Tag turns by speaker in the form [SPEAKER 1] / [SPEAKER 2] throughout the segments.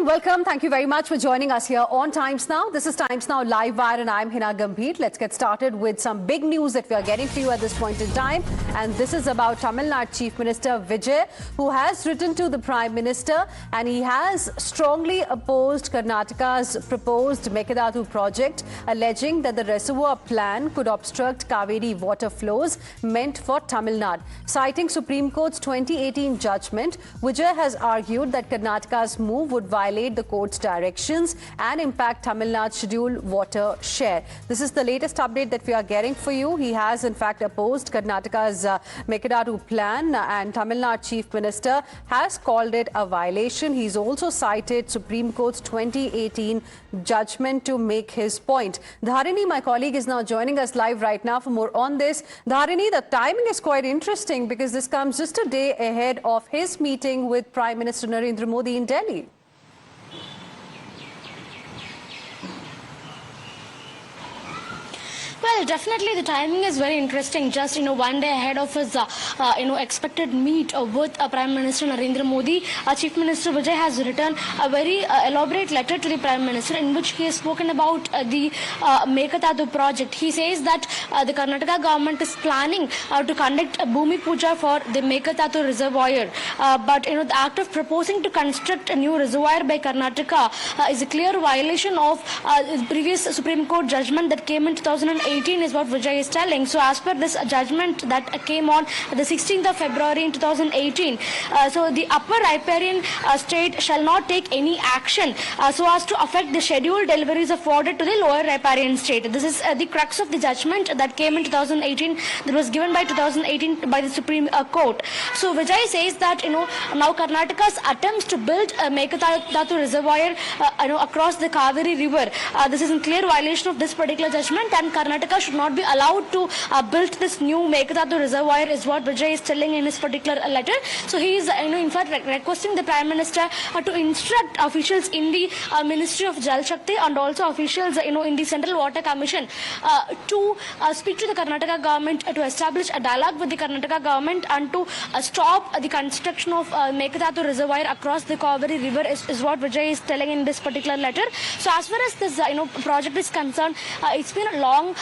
[SPEAKER 1] welcome. Thank you very much for joining us here on Times Now. This is Times Now Live Wire and I'm Hina Gambhir. Let's get started with some big news that we are getting for you at this point in time. And this is about Tamil Nadu Chief Minister Vijay, who has written to the Prime Minister and he has strongly opposed Karnataka's proposed Mekadatu project, alleging that the reservoir plan could obstruct Kaveri water flows meant for Tamil Nadu. Citing Supreme Court's 2018 judgment, Vijay has argued that Karnataka's move would violate the court's directions and impact Tamil Nadu's scheduled water share. This is the latest update that we are getting for you. He has in fact opposed Karnataka's Mekadatu plan and Tamil Nadu Chief Minister has called it a violation. He's also cited Supreme Court's 2018 judgment to make his point. Dharini, my colleague, is now joining us live right now for more on this. Dharini, the timing is quite interesting because this comes just a day ahead of his meeting with Prime Minister Narendra Modi in Delhi.
[SPEAKER 2] Well, definitely the timing is very interesting. Just, one day ahead of his, expected meet with Prime Minister Narendra Modi, Chief Minister Vijay has written a very elaborate letter to the Prime Minister in which he has spoken about the Mekadatu project. He says that the Karnataka government is planning to conduct a Bhumi Puja for the Mekadatu reservoir. But, the act of proposing to construct a new reservoir by Karnataka is a clear violation of the previous Supreme Court judgment that came in 2018 is what Vijay is telling. So as per this judgment that came on the 16th of February in 2018, so the upper riparian state shall not take any action so as to affect the scheduled deliveries of water to the lower riparian state. This is the crux of the judgment that came in 2018, that was given by 2018 by the Supreme Court. So Vijay says that now Karnataka's attempts to build a Mekadatu reservoir across the Kaveri river, this is in clear violation of this particular judgment, and Karnataka should not be allowed to build this new Mekadatu reservoir is what Vijay is telling in his particular letter. So he is in fact requesting the Prime Minister to instruct officials in the Ministry of Jal Shakti and also officials in the Central Water Commission to speak to the Karnataka government to establish a dialogue with the Karnataka government and to stop the construction of Mekadatu reservoir across the Kaveri river is what Vijay is telling in this particular letter. So as far as this project is concerned, it's been a long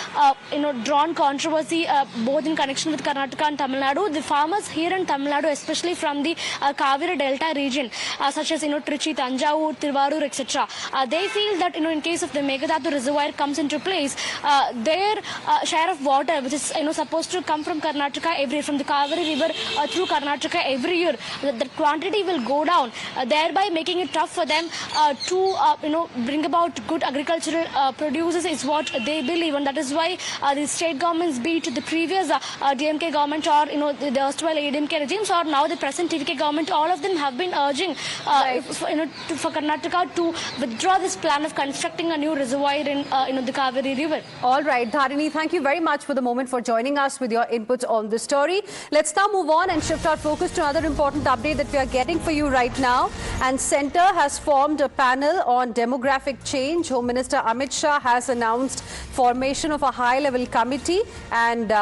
[SPEAKER 2] drawn controversy both in connection with Karnataka and Tamil Nadu. The farmers here in Tamil Nadu, especially from the Kaveri Delta region, such as Trichy, Tanjavur, Tiruvarur, etc., they feel that in case of the Mekadatu reservoir comes into place, their share of water, which is supposed to come from Karnataka from the Kaveri river through Karnataka every year, the quantity will go down, thereby making it tough for them to bring about good agricultural produces is what they believe, and that is why the state governments, be it the previous DMK government or the erstwhile ADMK regimes or now the present TVK government, all of them have been urging for Karnataka to withdraw this plan of constructing a new reservoir in the Kaveri river.
[SPEAKER 1] All right, Dharini, thank you very much for the moment for joining us with your inputs on this story. Let's now move on and shift our focus to another important update that we are getting for you right now. And Centre has formed a panel on demographic change. Home Minister Amit Shah has announced formation of a high-level committee and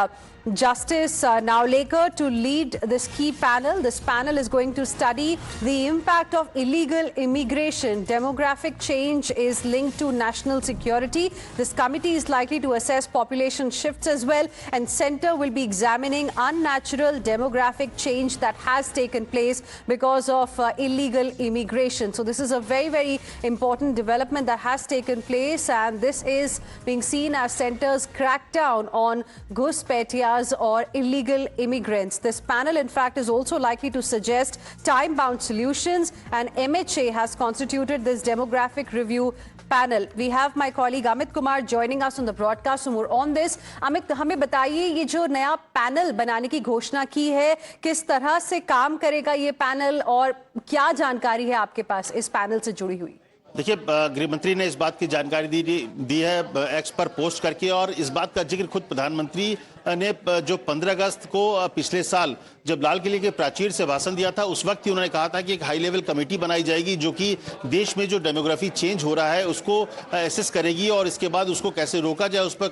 [SPEAKER 1] Justice Navlekar to lead this key panel. This panel is going to study the impact of illegal immigration. Demographic change is linked to national security. This committee is likely to assess population shifts as well, and Centre will be examining unnatural demographic change that has taken place because of illegal immigration. So this is a very, very important development that has taken place, and this is being seen as Centre's crackdown on Ghuspetias or illegal immigrants. This panel, in fact, is also likely to suggest time-bound solutions, and MHA has constituted this demographic review panel. We have my colleague Amit Kumar joining us on the broadcast for more on this. Amit, हमें बताइए ये जो नया panel बनाने की घोषणा की है, किस तरह से काम करेगा ये पैनल और क्या जानकारी है आपके पास इस पैनल से जुड़ी हुई?
[SPEAKER 3] देखिए, गृह मंत्री ने इस बात की जानकारी दी है एक्स पर पोस्ट करके, और इस बात का जिक्र खुद प्रधानमंत्री ने जो 15 अगस्त को पिछले साल जब लाल किले के प्राचीर से भाषण दिया था, उस वक्त ही उन्होंने कहा था कि एक हाई लेवल कमेटी बनाई जाएगी जो कि देश में जो डेमोग्राफी चेंज हो रहा है उसको एसेस करेगी और इसके बाद उसको कैसे रोका जाए उस पर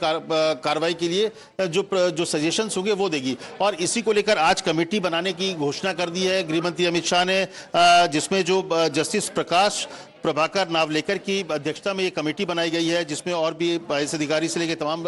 [SPEAKER 3] कार्रवाई के लिए जो सजेशंस होंगे वो देगी। और इसी को लेकर आज कमेटी बनाने की घोषणा कर दी है गृह मंत्री अमित शाह ने, जिसमें जो जस्टिस प्रकाश प्रभाकर नावलेकर की अध्यक्षता में ये कमेटी बनाई गई है, जिसमें और भी IAS अधिकारी से लेकर तमाम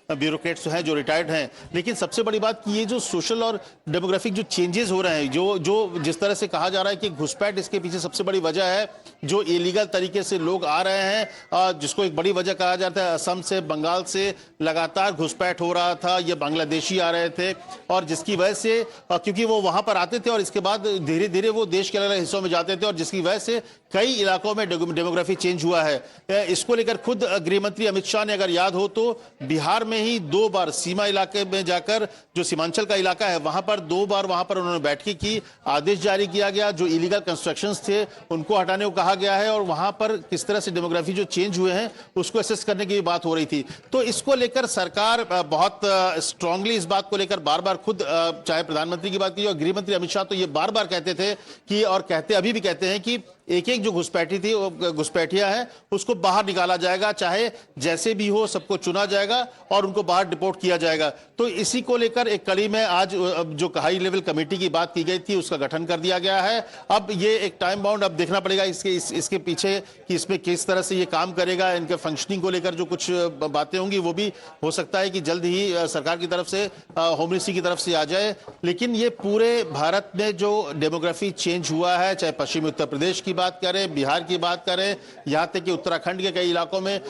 [SPEAKER 3] ब्यूरोक्रेट्स हैं जो रिटायर्ड हैं। लेकिन सबसे बड़ी बात कि ये जो सोशल और डेमोग्राफिक जो चेंजेस हो रहे हैं, जो जिस तरह से कहा जा रहा है कि घुसपैठ इसके पीछे सबसे बड़ी वजह है, जो इलीगल तरीके से लोग आ रहे हैं, जिसको एक बड़ी वजह कहा जाता है, असम से, बंगाल से लगातार घुसपैठ हो रहा था, ये बांग्लादेशी आ रहे थे, और जिसकी वजह से क्योंकि वो वहां पर आते थे और इसके बाद धीरे धीरे वो देश के अलग अलग हिस्सों में जाते थे, और जिसकी वजह से कई इलाकों में डेमोग्राफी चेंज हुआ है। इसको लेकर खुद गृह मंत्री अमित शाह ने, अगर याद हो तो, बिहार में ही 2 बार सीमा इलाके में जाकर, जो सीमांचल का इलाका है वहां पर 2 बार वहां पर उन्होंने बैठकी की, आदेश जारी किया गया, जो इलीगल कंस्ट्रक्शंस थे उनको हटाने को कहा गया है, और वहां पर किस तरह से डेमोग्राफी जो चेंज हुए हैं उसको असेस करने की बात हो रही थी। तो इसको लेकर सरकार बहुत स्ट्रांगली इस बात को लेकर बार बार खुद, चाहे प्रधानमंत्री की बात की और गृह मंत्री अमित शाह तो ये बार बार कहते थे कि, और कहते अभी भी कहते हैं कि एक एक जो घुसपैठी थी, घुसपैठिया है, उसको बाहर निकाला जाएगा, चाहे जैसे भी हो, सबको चुना जाएगा और उनको बाहर डिपोर्ट किया जाएगा। तो इसी को लेकर एक कड़ी में आज जो हाई लेवल कमेटी की बात की गई थी उसका गठन कर दिया गया है। अब ये एक टाइम बाउंड अब देखना पड़ेगा इसके पीछे कि इसमें किस तरह से ये काम करेगा, इनके फंक्शनिंग को लेकर जो कुछ बातें होंगी वो भी हो सकता है कि जल्द ही सरकार की तरफ से, होम मिनिस्ट्री की तरफ से आ जाए। लेकिन ये पूरे भारत में जो डेमोग्राफी चेंज हुआ है, चाहे पश्चिमी उत्तर प्रदेश की बात करें, बिहार की बात करें, यहां तक कि उत्तराखंड के कई इलाकों में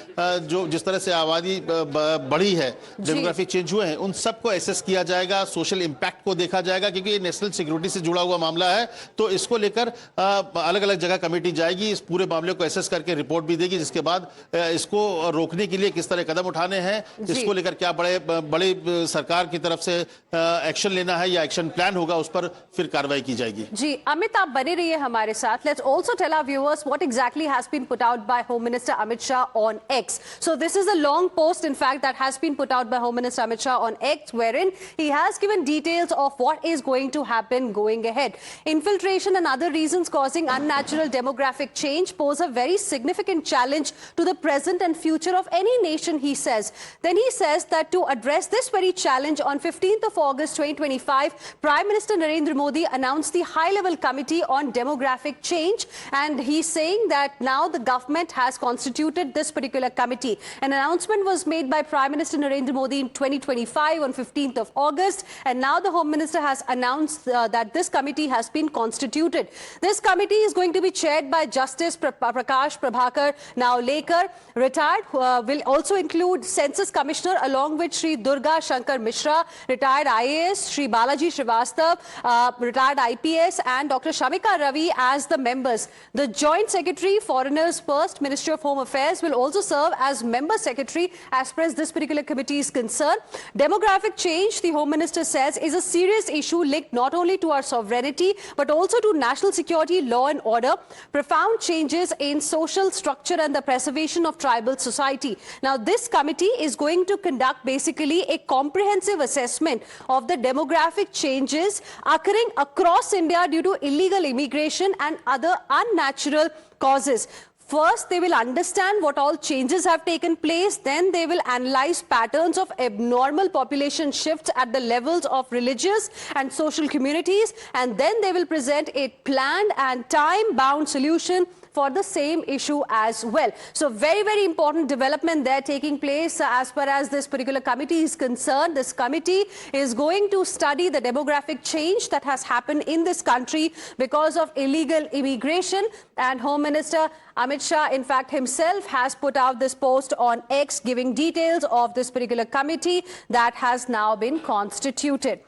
[SPEAKER 3] जो जिस तरह से आबादी बढ़ी है, डेमोग्राफी चेंज हुए हैं, उन सबको एसेस किया जाएगा, सोशल इंपैक्ट को देखा जाएगा, क्योंकि ये नेशनल सिक्योरिटी से जुड़ा हुआ मामला है। तो इसको लेकर अलग अलग जगह कमेटी जाएगी, इस पूरे मामले को एसेस करके रिपोर्ट भी देगी, जिसके बाद इसको रोकने के लिए किस तरह कदम उठाने हैं, इसको लेकर क्या बड़े सरकार की तरफ से एक्शन लेना है या एक्शन प्लान होगा, उस पर फिर कार्रवाई की जाएगी।
[SPEAKER 1] जी अमित, आप बने रहिए हमारे साथ। Let's also tell our viewers what exactly has been put out by Home Minister Amit Shah on X. So this is a long post, in fact, that has been put out by Home Minister Amit Shah on X, wherein he has given details of what is going to happen going ahead. Infiltration and other reasons causing unnatural demographic change pose a very significant challenge to the present and future of any nation, he says. Then he says that to address this very challenge, on 15th of August 2025, Prime Minister Narendra Modi announced the high-level committee on demographic change. And he's saying that now the government has constituted this particular committee. An announcement was made by Prime Minister Narendra Modi in 2025 on 15th of August. And now the Home Minister has announced that this committee has been constituted. This committee is going to be chaired by Justice Prakash Prabhakar Navalekar, retired, will also include Census Commissioner along with Sri Durga Shankar Mishra, retired IAS, Sri Balaji Srivastava, retired IPS, and Dr. Shamika Ravi as the members. The Joint Secretary, Foreigners First, Ministry of Home Affairs, will also serve as member secretary as far as this particular committee is concerned. Demographic change, the Home Minister says, is a serious issue linked not only to our sovereignty but also to national security, law and order, profound changes in social structure and the preservation of tribal society. Now, this committee is going to conduct basically a comprehensive assessment of the demographic changes occurring across India due to illegal immigration and other unnatural causes. First, they will understand what all changes have taken place. Then they will analyze patterns of abnormal population shifts at the levels of religious and social communities. And then they will present a planned and time-bound solution for the same issue as well. So very, very important development there taking place as far as this particular committee is concerned. This committee is going to study the demographic change that has happened in this country because of illegal immigration. And Home Minister Amit Shah, in fact, himself has put out this post on X giving details of this particular committee that has now been constituted.